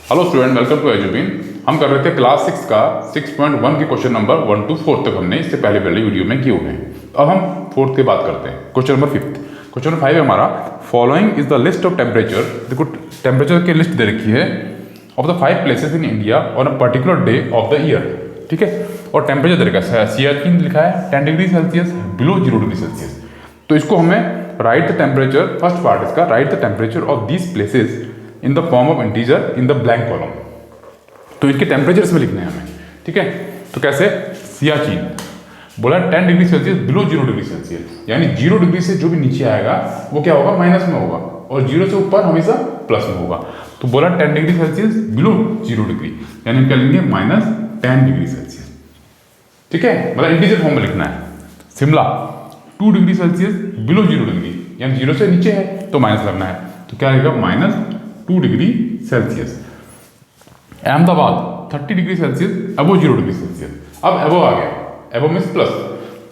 Hello student, welcome to Edubin. हम कर रहे थे क्लास 6 का 6.1 के क्वेश्चन नंबर 1 to 4 तक हमने इससे पहले वाली वीडियो में किए हुए हैं। अब हम 4th की बात करते हैं। Question number 5। क्वेश्चन नंबर 5 है हमारा, following is the list of temperature. देखो टेम्परेचर की लिस्ट दे रखी है of the 5 places in India on a particular day of the year. ठीक है, और टेम्परेचर दे रखा है, सियाचिन लिखा है 10 degree Celsius below 0 degree Celsius. तो इसको हमें write the temperature, first part इसका, write the temperature of these places in the form of integer in the blank column. तो इसके टेम्परेचर्स में लिखने हैं हमें। ठीक है, तो कैसे? सियाचिन बोला 10 degree Celsius below 0 degree Celsius, यानी 0 डिग्री से जो भी नीचे आएगा वो क्या होगा? माइनस में होगा, और 0 से ऊपर हमेशा प्लस में होगा। तो बोला 10 डिग्री सेल्सियस बिलो 0 डिग्री, यानी हम क्या लेंगे? -10 डिग्री सेल्सियस। ठीक है, मतलब इंटीजर फॉर्म में लिखना है। Shimla 2 degree Celsius below 0 degree, यानी 0 से नीचे है तो माइनस लगना है, तो क्या आएगा? -2 degree Celsius. Ahmedabad 30 degree Celsius above 0 degree Celsius. अब अबो आ गया, अबो मीन्स प्लस,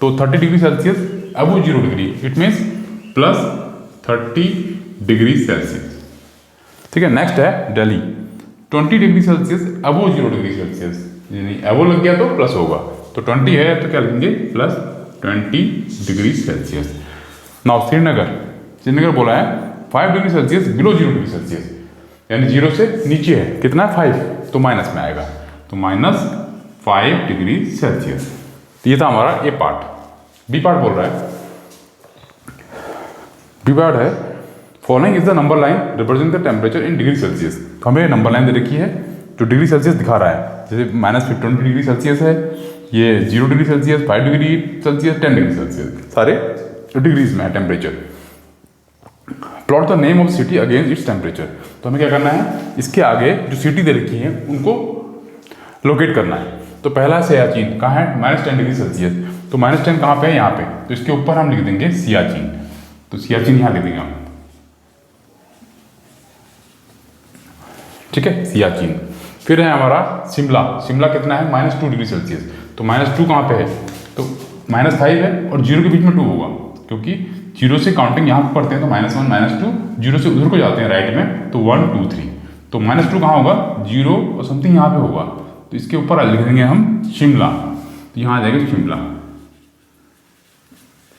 तो 30 degree Celsius above 0 degree, it means +30 degree Celsius. ठीक है, नेक्स्ट है Delhi 20 degree Celsius above 0 degree Celsius, यानी अबो लग गया तो प्लस होगा, तो 20 है तो क्या लिखेंगे? +20 डिग्री सेल्सियस। नाउ श्रीनगर बोला है 5 degree Celsius below 0 degree Celsius, यानी 0 से नीचे है, कितना है? 5, तो माइनस में आएगा, तो -5 डिग्री सेल्सियस। तो ये था हमारा ए पार्ट। बी पार्ट बोल रहा है, बी पार्ट है following is the number line represent the temperature in degree Celsius. तो हमें नंबर लाइन दे रखी है जो डिग्री सेल्सियस दिखा रहा है, जैसे -20 डिग्री सेल्सियस है, ये 0 degree Celsius, 5 degree Celsius, 10 degree Celsius, सारे डिग्रीज में है temperature. Plot the name of city against its temperature. तो हमें क्या करना है? इसके आगे जो सिटी दे रखी है उनको लोकेट करना है। तो पहला सियाचिन कहाँ है? -10 डिग्री सेल्सियस, तो -10 कहाँ पे है? यहाँ पे, तो इसके ऊपर हम लिख देंगे सियाचिन, तो सियाचिन यहाँ लिख देंगे हम। ठीक है, सियाचिन। फिर है हमारा शिमला, शिमला कितना है? -2 डिग्री सेल्सियस, तो -2 कहाँ पे है? तो -5 है और 0 के बीच में 2 होगा, क्योंकि 0 से काउंटिंग यहाँ पर पढ़ते हैं तो -1 -2, 0 से उधर को जाते हैं राइट में, तो 1 2 3, तो -2 कहाँ होगा? 0 और समथिंग यहाँ पे होगा, तो इसके ऊपर लिख देंगे हम शिमला, तो यहाँ आ जाएगा शिमला।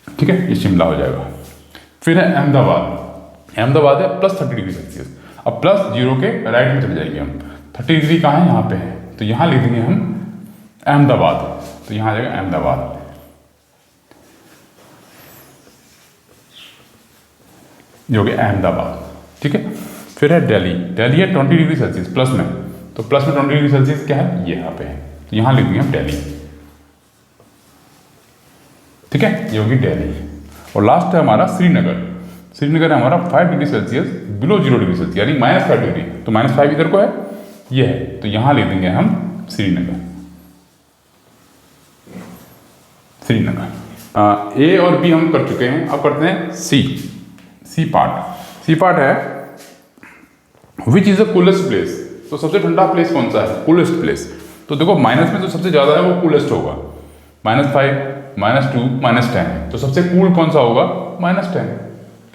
ठीक है, ये शिमला हो जाएगा। फिर है अहमदाबाद, अहमदाबाद है +30 डिग्री सेल्सियस, अब +0 के राइट में चले जाएंगे हम, 30 डिग्री कहाँ है? यहाँ पे है, तो यहाँ लिख देंगे हम अहमदाबाद, तो यहाँ आ जाएगा अहमदाबाद। जो कि अहमदाबाद। ठीक है, फिर है दिल्ली, दिल्ली है 20 डिग्री सेल्सियस प्लस में, तो प्लस में 20 डिग्री सेल्सियस क्या है? ये यहाँ पे है, तो यहाँ लिख देंगे हम दिल्ली। ठीक है, ये होगी दिल्ली। और लास्ट है हमारा श्रीनगर, श्रीनगर है हमारा 5 degree Celsius below 0 degree Celsius, यानी -5 डिग्री, तो -5 इधर को है, ये है, तो यहाँ लिख देंगे हम श्रीनगर, श्रीनगर। ए और बी हम कर चुके हैं, अब करते हैं सी पार्ट। सी पार्ट है which is the coolest place. तो सबसे ठंडा प्लेस कौन सा है? Coolest place. तो देखो माइनस में जो सबसे ज़्यादा है वो कूलेस्ट होगा, -5 -2 -10, तो सबसे कूल कौन सा होगा? -10।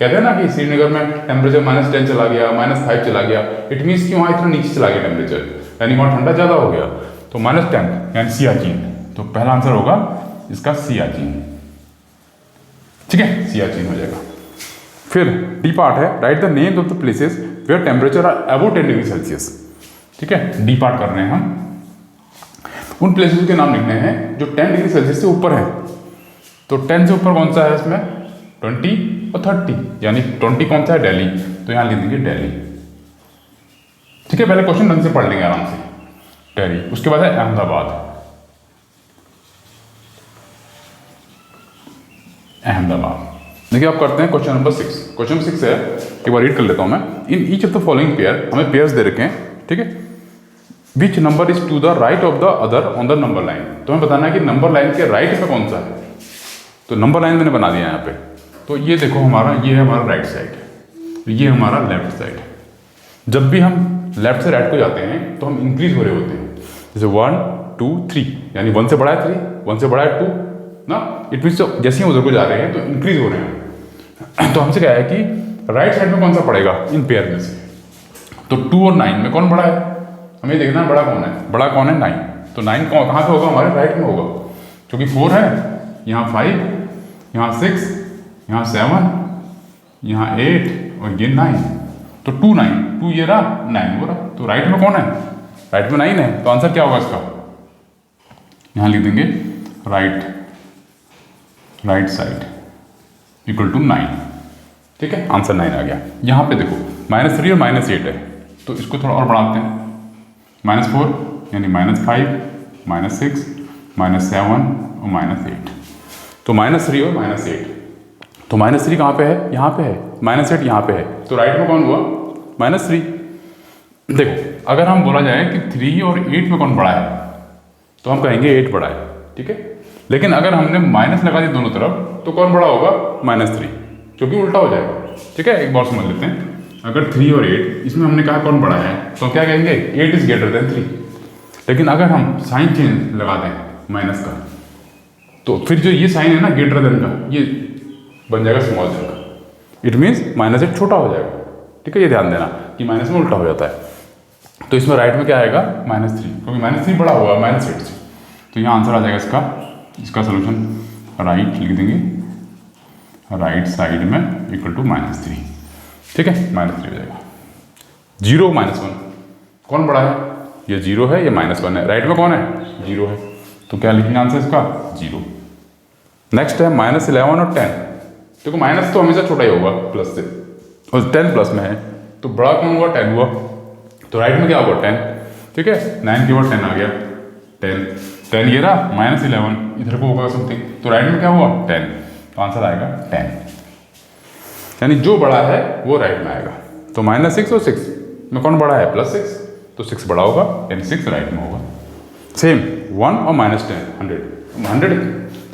कहते हैं ना कि श्रीनगर में टेम्परेचर -10 चला गया, -5 चला गया, इट मीन्स कि वहाँ इतना नीचे चला गया टेम्परेचर, यानी वहाँ ठंडा ज़्यादा हो गया, तो -10 यानी सियाचिन। तो पहला आंसर होगा इसका सियाचिन। ठीक है, सियाचिन हो जाएगा। फिर डी पार्ट है write the names of the places where temperature are above 10 degree Celsius. ठीक है, डी पार्ट कर रहे हैं हम, उन प्लेसेस के नाम लिखने हैं जो 10 डिग्री सेल्सियस से ऊपर है। तो 10 से ऊपर कौन सा है इसमें? 20 और 30, यानी 20 कौन सा है? दिल्ली, तो यहाँ लिख देंगे दिल्ली। ठीक है, पहले क्वेश्चन ढंग से पढ़ लेंगे आराम से, दिल्ली। उसके बाद है अहमदाबाद, अहमदाबाद। देखिए आप करते हैं क्वेश्चन नंबर 6। क्वेश्चन नंबर 6 है, एक बार रीड कर लेता हूं मैं। In each of the following pair, हमें पेयर्स दे रखे हैं। ठीक है, which number is to the right of the other on the number line. तो हमें बताना है कि नंबर लाइन के राइट पे कौन सा है। तो नंबर लाइन मैंने बना दिया यहाँ पे, तो ये देखो हमारा, ये है हमारा राइट साइड, ये हमारा लेफ्ट साइड। जब भी हम लेफ्ट से राइट को जाते हैं तो हम इंक्रीज हो रहे होते हैं, जैसे 1 2 3, यानी 1 से बड़ा है 3, 1 से बड़ा है 2 ना, इट मीन्स जैसे ही उधर को जा रहे हैं तो इंक्रीज हो रहे हैं। तो हमसे क्या है कि राइट साइड में कौन सा पड़ेगा इन पेयर में से? तो 2 और 9 में कौन बड़ा है? हमें देखना बड़ा कौन है, बड़ा कौन है 9। तो 9 कहाँ पे होगा, हमारे राइट में होगा, क्योंकि 4 है, यहाँ 5, यहाँ 6, यहाँ 7, यहाँ 8 और ये 9। तो 2 9, 2 ये रहा, 9 वो रहा। तो राइट में कौन है, राइट में 9 है। तो आंसर क्या होगा इसका, यहाँ लिख देंगे राइट साइड इक्वल टू 9। ठीक है, आंसर 9 आ गया। यहाँ पे देखो -3 और -8 है, तो इसको थोड़ा और बढ़ाते हैं, -4 यानी -5, -6, -7 और -8। तो -3 और -8, तो -3 कहाँ पे है, यहाँ पे है, -8 यहाँ पे है, तो राइट में कौन हुआ, -3। देखो अगर हम बोला जाए कि 3 और 8 में कौन बड़ा है, तो हम कहेंगे 8 बड़ा है। ठीक है, लेकिन अगर हमने माइनस लगा दी दोनों तरफ, तो कौन बड़ा होगा, -3, क्योंकि उल्टा हो जाएगा। ठीक है, एक बार समझ लेते हैं, अगर 3 और 8 इसमें हमने कहा कौन बड़ा है, तो क्या कहेंगे 8 इज ग्रेटर देन 3। लेकिन अगर हम साइन चेंज लगा दें माइनस का, तो फिर जो ये साइन है ना ग्रेटर देन का, ये बन जाएगा स्मॉल देन का। इट मीन्स -8 छोटा हो जाएगा। ठीक है, ये ध्यान देना कि माइनस में उल्टा हो जाता है। तो इसमें राइट में क्या आएगा, -3, क्योंकि -3 बड़ा हुआ -8 से। तो यहाँ आंसर आ जाएगा इसका सोल्यूशन राइट लिख देंगे, राइट साइड में इक्वल टू -3। ठीक है, -3 हो जाएगा। 0 -1 कौन बड़ा है, ये 0 है, ये -1 है, राइट में कौन है, 0 है। तो क्या लिखेंगे आंसर इसका, 0। नेक्स्ट है -11 और 10। देखो माइनस तो हमेशा छोटा ही होगा प्लस से, और 10 प्लस में है, तो बड़ा कौन हुआ, 10 हुआ। तो राइट में क्या होगा, 10। ठीक है, 9 के बाद 10 आ गया, 10 ये रहा, -11 इधर को होगा समथिंग, तो राइट में क्या हुआ, 10। तो आंसर आएगा 10, यानी जो बड़ा है वो राइट में आएगा। तो -6 और 6 में कौन बड़ा है, +6, तो 6 बड़ा होगा, यानी 6 राइट में होगा। सेम 1 और -10 100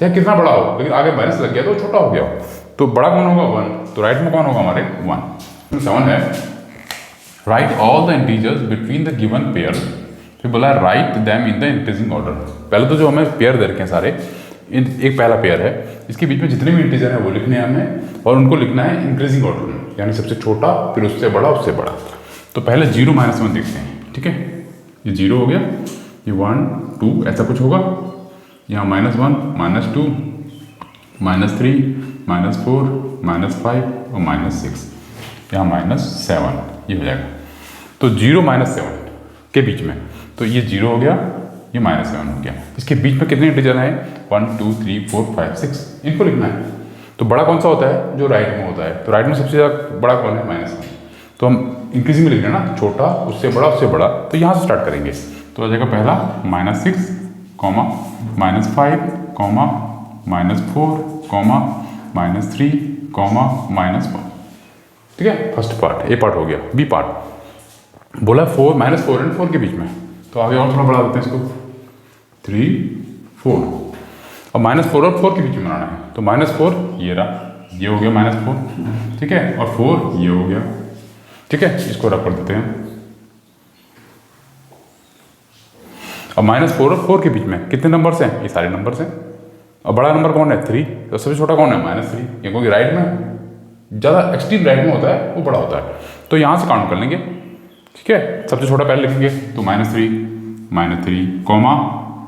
चाहे कितना बड़ा हो, लेकिन आगे माइनस लग गया तो छोटा हो गया। तो बड़ा कौन होगा, 1, तो राइट में कौन होगा हमारे, 1। 7 है, right all the integers between the given pair. फिर बोला right them in the increasing order. पहले तो जो हमें पेयर दे रखे हैं सारे, एक पहला पेयर है, इसके बीच में जितने भी इंटीजर हैं वो लिखने हैं हमें, और उनको लिखना है इंक्रीजिंग ऑर्डर में, यानी सबसे छोटा फिर उससे बड़ा उससे बड़ा। तो पहले 0 -1 देखते हैं। ठीक है, ये 0 हो गया, ये 1 2 ऐसा कुछ होगा, यहाँ -1 -2 -3 -4 -5 और -6, यहाँ -7, ये हो जाएगा। तो 0 -7 के बीच में, तो ये 0 हो गया, ये -7 हो गया। इसके बीच में कितने इंटीजर हैं, 1 2 3 4 5 6, इनको लिखना है। तो बड़ा कौन सा होता है, जो राइट में होता है। तो राइट में सबसे ज़्यादा बड़ा कौन है, -1। तो हम इंक्रीजिंग में लिख रहे हैं ना, छोटा उससे बड़ा उससे बड़ा, तो यहाँ से स्टार्ट करेंगे। तो आ जाएगा पहला -6, -5, -4, -3, -1। ठीक है, फर्स्ट पार्ट, ए पार्ट हो गया। बी पार्ट बोला -4 और 4 के बीच में, तो आगे और थोड़ा बढ़ा देते हैं इसको, 3 4, और -4 और 4 के बीच में बनाना है। तो -4 ये रहा, ये हो गया -4। ठीक है, और 4 ये हो गया। ठीक है, इसको रख कर देते हैं। और -4 और 4 के बीच में कितने नंबर्स हैं, ये सारे नंबर्स हैं। और बड़ा नंबर कौन है, 3, तो सबसे छोटा कौन है, -3, क्योंकि राइट में ज़्यादा एक्सट्रीम राइट में होता है वो बड़ा होता है। तो यहाँ से काउंट कर लेंगे। ठीक है, सबसे छोटा पहले लिखेंगे, तो -3 कॉमा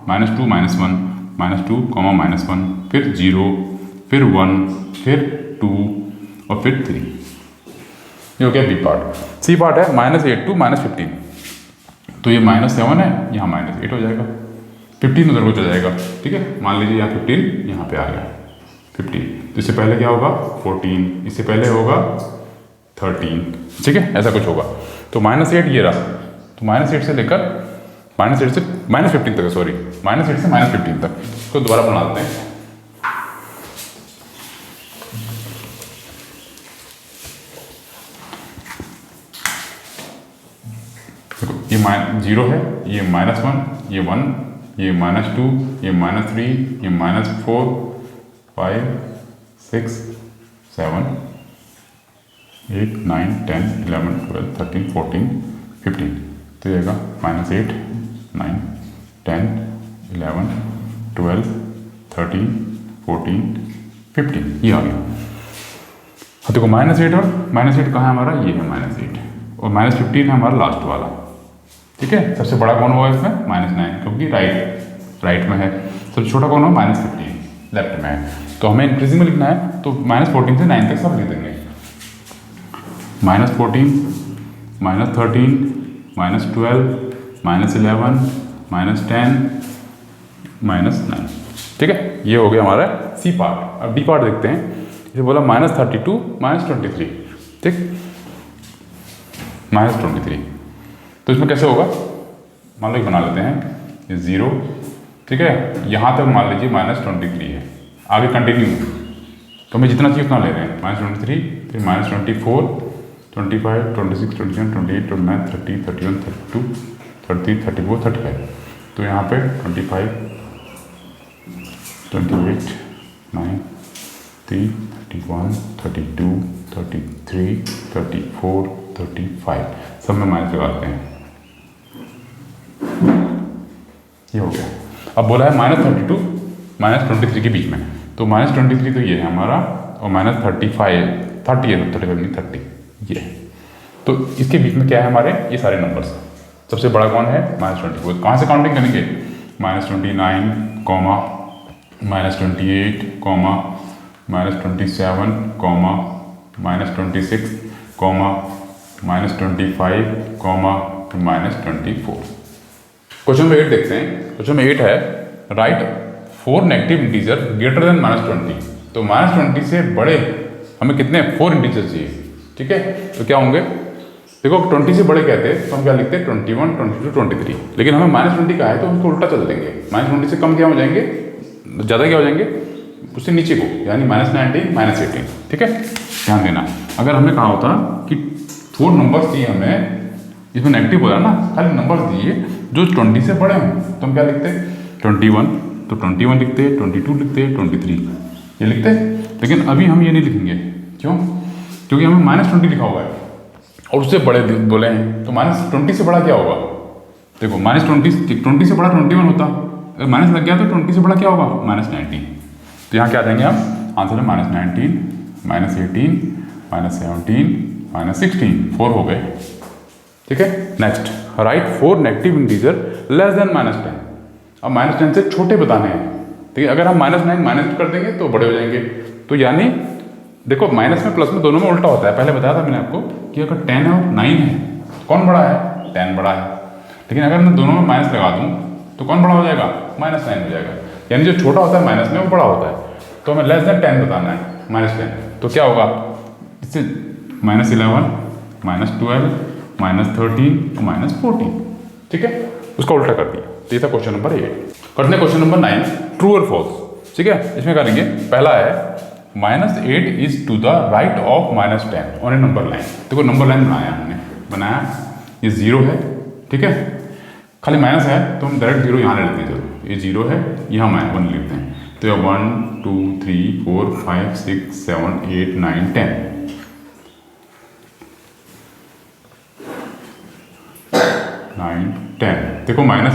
-2 -1 -2 -1, फिर 0, फिर 1, फिर 2 और फिर 3। ये हो गया बी पार्ट। सी पार्ट है -8 to -15, तो ये -7 है, यहाँ -8 हो जाएगा, 15 उधर को चला जाएगा। ठीक है, मान लीजिए यहाँ 15 यहाँ पे आ गया 15, तो इससे पहले क्या होगा, 14, इससे पहले होगा 13। ठीक है, ऐसा कुछ होगा। तो -8 ये रहा, तो -8 से लेकर -8 से -15 तक, सॉरी -8 से -15 तक, इसको दोबारा बना देते हैं। ये 0 है, ये -1, ये 1, ये -2, ये -3, ये -4 5 6 7 8 9 10 11 12 13 14 15, तो ये -8 9 10 11 12 13 14 15, ये आ गया। देखो -8 और -8 कहाँ है हमारा, ये है -8, और -15 है हमारा लास्ट वाला। ठीक है, सबसे बड़ा कौन होगा इसमें -9, क्योंकि राइट में है। सबसे छोटा कौन होगा -15 लेफ्ट में है। तो हमें इंक्रीजिंग में लिखना है, तो -14 से 9 तक सब लिख देंगे। -14, -13, -12, -11, -10, -9। ठीक है, ये हो गया हमारा सी पार्ट। अब डी पार्ट देखते हैं। इसे बोला -32, -23। ठीक, -23। तो इसमें कैसे होगा, मान लो बना लेते हैं ये 0। ठीक है, यहाँ तक मान लीजिए -23 है, आगे कंटिन्यू, तो हमें जितना चाहिए उतना ले रहे हैं। -23, फिर -24, 25, 26, 27, 28, 29, 30, 31, 32, 33, 34, 35। तो यहाँ पे 25, 28, 9, 30, 31, 32, 33, 34, 35 सब में माइनस लगाते हैं। ये हो गया। अब बोला है -32, -23 के बीच में, तो -23 तो ये है हमारा, और -35, 30 है, 30 ये है। तो इसके बीच में क्या है हमारे, ये सारे नंबर्स। सबसे बड़ा कौन है -24। कहाँ से काउंटिंग करेंगे, -29, -28, -27, -26, -25, -24। क्वेश्चन नंबर 8 देखते हैं। क्वेश्चन नंबर 8 है, right 4 negative integer greater than -20। तो -20 से बड़े हमें कितने 4 इंटीजर चाहिए। ठीक है, तो क्या होंगे, देखो 20 से बड़े कहते हैं तो हम क्या लिखते हैं 21, 22, 23। लेकिन हमें -20 का है तो उसको उल्टा चल देंगे। -20 से कम क्या हो जाएंगे, ज़्यादा क्या हो जाएंगे, उससे नीचे को, यानी -19, -18। ठीक है, ध्यान देना। अगर हमने कहा होता कि 4 नंबर्स दिए हमें, इसमें नेगेटिव हो रहा ना, खाली नंबर्स दिए जो 20 से बड़े हों, तो हम क्या लिखते हैं 21, तो 21 लिखते, 22 लिखते, 23 ये लिखते। लेकिन अभी हम ये नहीं लिखेंगे, क्यों, क्योंकि हमें -20 लिखा हुआ है और उससे बड़े बोले हैं, तो -20 से बड़ा क्या होगा, देखो -20 से बड़ा 21 होता, अगर माइनस लग गया तो 20 से बड़ा क्या होगा -19। तो यहाँ क्या देंगे हम, आंसर है -19, -18, -17, -16, 4 हो गए। ठीक है, next right 4 negative integer less than -10। अब -10 से छोटे बताने हैं। ठीक है, अगर हम -9 माइनस कर देंगे तो बड़े हो जाएंगे। तो यानी देखो माइनस में प्लस में दोनों में उल्टा होता है। पहले बताया था मैंने आपको कि अगर 10 है और 9 है कौन बड़ा है, 10 बड़ा है। लेकिन अगर मैं दोनों में माइनस लगा दूँ तो कौन बड़ा हो जाएगा, -9 हो जाएगा। यानी जो छोटा होता है माइनस में वो बड़ा होता है। तो हमें लेस देन 10 बताना है, -10। तो क्या होगा, इससे -11, -12, -13 और -14। ठीक है, उसका उल्टा कर दिया। तो ये था क्वेश्चन नंबर 8। करते हैं क्वेश्चन नंबर 9, ट्रू और फॉल्स। ठीक है, इसमें करेंगे, पहला है -8 is to the right of -10 on a number line. देखो नंबर लाइन बनाया, ये 0 है। ठीक है, खाली माइनस है तो हम डायरेक्ट 0 यहाँ ले लेते हैं। चलो ये 0 है, यहाँ -1 लिखते हैं। तो ये 1 2 3 4 5 6 7 8 9 10। 9 10, देखो माइनस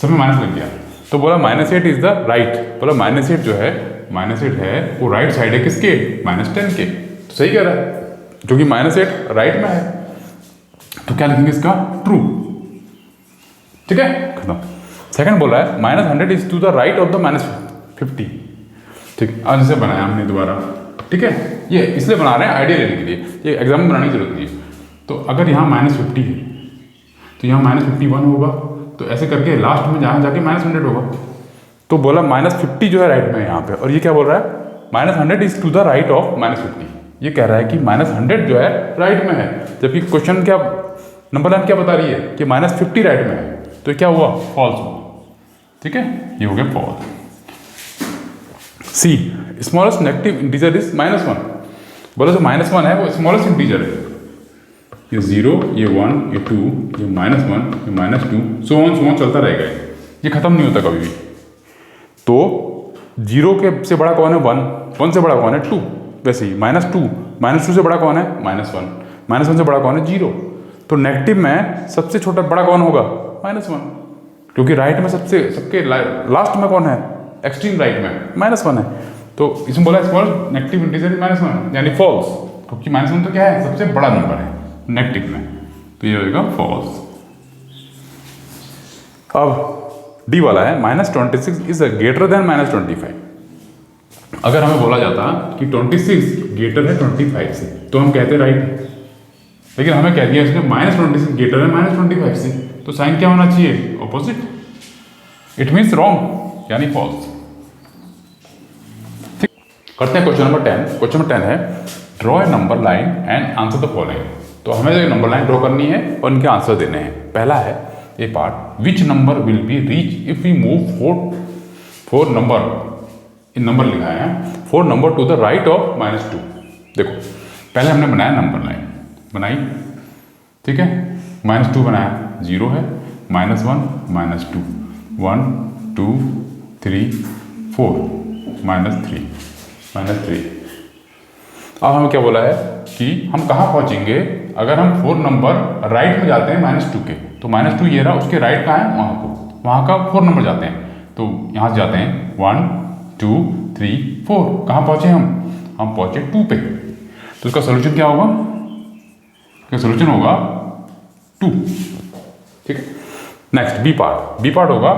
सब में माइनस लग गया। तो बोला -8 इज द राइट, बोला -8 जो है -8 है वो राइट साइड है किसके, -10 के। तो सही कह रहा है, क्योंकि -8 राइट में है। तो क्या लिखेंगे इसका, ट्रू। ठीक है, खत्म। सेकंड बोल रहा है -100 is to the right of the -50। ठीक, आज इसे बनाया हमने दोबारा। ठीक है, ये इसलिए बना रहे हैं आइडिया लेने के लिए, ये एग्जाम में बनाने की जरूरत नहीं है। तो अगर यहाँ -50 है तो यहाँ -51 होगा। तो ऐसे करके लास्ट में जहाँ जाके -100 होगा। तो बोला -50 जो है राइट में यहाँ पे, और ये क्या बोल रहा है -100 is to the right of -50। ये कह रहा है कि -100 जो है राइट में है, जबकि क्वेश्चन क्या नंबर लाइन क्या बता रही है कि -50 राइट में है। तो क्या हुआ, फॉल्स हुआ। ठीक है, ये हो गया false. C smallest negative integer is -1। बोला जो -1 है वो स्मॉलेस्ट इंटीजर है। ये 0, ये 1, ये 2, ये -1, ये -2, सो ऑन चलता रहेगा। ये खत्म नहीं होता कभी भी। तो 0 के से बड़ा कौन है, 1 से बड़ा कौन है, 2। वैसे ही -2 से बड़ा कौन है, -1 से बड़ा कौन है, 0। तो नेगेटिव में सबसे छोटा बड़ा कौन होगा, -1, क्योंकि राइट में सबके लास्ट में कौन है, एक्सट्रीम राइट में -1 है। तो इसमें बोला स्मॉल नेगेटिव इंटीजर -1 यानी फॉल्स, क्योंकि -1 तो क्या है, सबसे बड़ा नंबर है नेगेटिव में। तो ये होगा फॉल्स। अब डी वाला है -26 इज ग्रेटर देन -25। अगर हमें बोला जाता कि 26 ग्रेटर है 25 से तो हम कहते राइट, लेकिन हमें कह दिया इसने -26 ग्रेटर है -25 से, तो साइन क्या होना चाहिए? ऑपोजिट। इट मीन्स रॉन्ग, यानी फॉल्स। ठीक, करते हैं क्वेश्चन नंबर 10। क्वेश्चन नंबर 10 है draw a number line and answer the following. तो हमें जो नंबर लाइन ड्रॉ करनी है और इनके आंसर देने हैं। पहला है A part, which number will be reach if we move four number, in number लिखा है 4 number to the right of -2। देखो पहले हमने बनाया नंबर लाइन, बनाई, ठीक है, -2 बनाया, 0 है, -1 -2 1 2 3 4 -3 अब हमें क्या बोला है कि हम कहाँ पहुँचेंगे अगर हम 4 नंबर राइट में जाते हैं -2 के, तो -2 ये रहा, उसके राइट कहाँ है? वहाँ को, वहाँ का 4 नंबर जाते हैं, तो यहाँ से जाते हैं 1 2 3 4, कहाँ पहुँचे हम पहुँचे 2 पे, तो इसका सोल्यूशन क्या होगा? इसका सोल्यूशन होगा 2। ठीक है, नेक्स्ट बी पार्ट होगा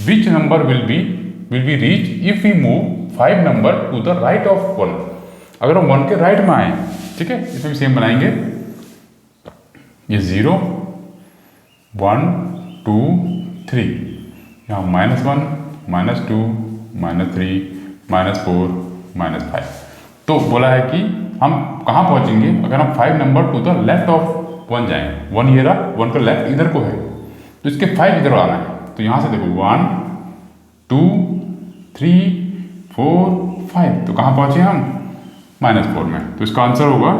which number will be reach if we move 5 number to the right of 1। अगर हम 1 के राइट में आए, ठीक है, इसमें भी सेम बनाएंगे, ये 0 1 2 3, यहाँ -1 -2 -3 -4 -5। तो बोला है कि हम कहाँ पहुँचेंगे अगर हम 5 number to the left of 1 जाएं। 1 ये रहा, 1 का लेफ्ट इधर को है, तो इसके 5 इधर आना है, तो यहाँ से देखो 1 2 3 4 5, तो कहाँ पहुँचे हम? -4 में, तो इसका आंसर होगा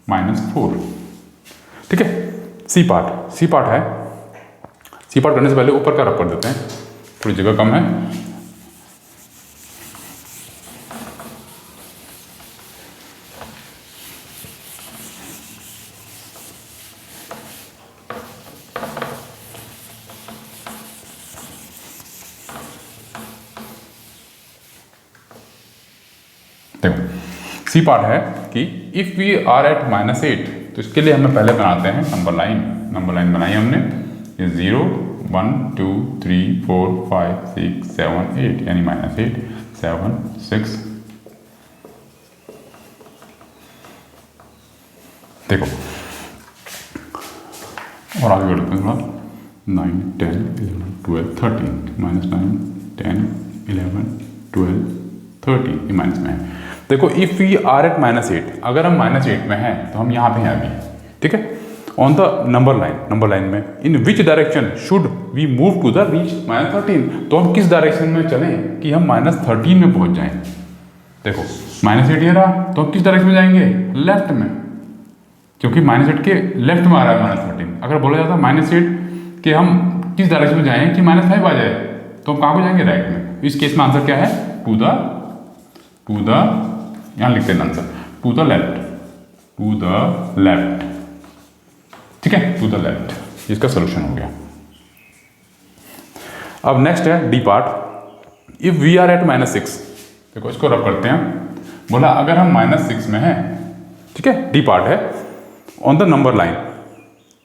-4। ठीक है, सी पार्ट है, सी पार्ट करने से पहले ऊपर का रफ कर देते हैं, थोड़ी जगह कम है। देखो सी पार्ट है कि इफ़ वी आर एट -8, तो इसके लिए हमें पहले बनाते हैं नंबर लाइन बनाई हमने, ये 0 1 2 3 4 5 6 7 8, यानी -8 7 6। देखो और आगे बढ़ते हैं थोड़ा, 9 10 11 12 13, -9 10 11 12 13, ये माइनस में है। देखो इफ़ वी आर एट -8, अगर हम -8 में हैं तो हम यहाँ पे हैं अभी, ठीक है, ऑन द नंबर लाइन में in which direction should we move to the reach -13, तो हम किस डायरेक्शन में चलें कि हम -13 में पहुँच जाएं। देखो -8 ये रहा, तो हम किस डायरेक्शन में जाएंगे? लेफ्ट में, क्योंकि -8 के लेफ्ट में आ रहा है -13। अगर बोला जाता -8 कि हम किस डायरेक्शन में जाएँ कि -5 आ जाए, तो हम कहाँ को जाएंगे? राइट में। इस केस में आंसर क्या है? टू द यहाँ लिखते हैं आंसर, टू द लेफ्ट, ठीक है, टू द लेफ्ट, इसका सोल्यूशन हो गया। अब नेक्स्ट है D part, if we are at -6, देखो इसको रब करते हैं, बोला अगर हम -6 में हैं, ठीक है, डी पार्ट है, on the number line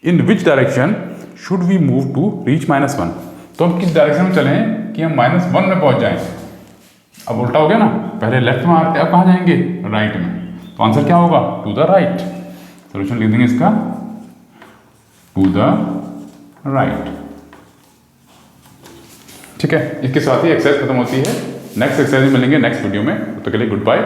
in which direction should we move to reach -1, तो हम किस डायरेक्शन में चलें कि हम -1 में पहुंच जाएं। अब उल्टा हो गया ना, पहले लेफ्ट में आते, अब कहाँ जाएंगे? राइट में, तो आंसर क्या होगा? To the right. सोल्यूशन लिख देंगे इसका, टू द राइट। ठीक है, इसके साथ ही एक्सरसाइज खत्म होती है। नेक्स्ट एक्सरसाइज में मिलेंगे नेक्स्ट वीडियो में, तो के लिए गुड बाय।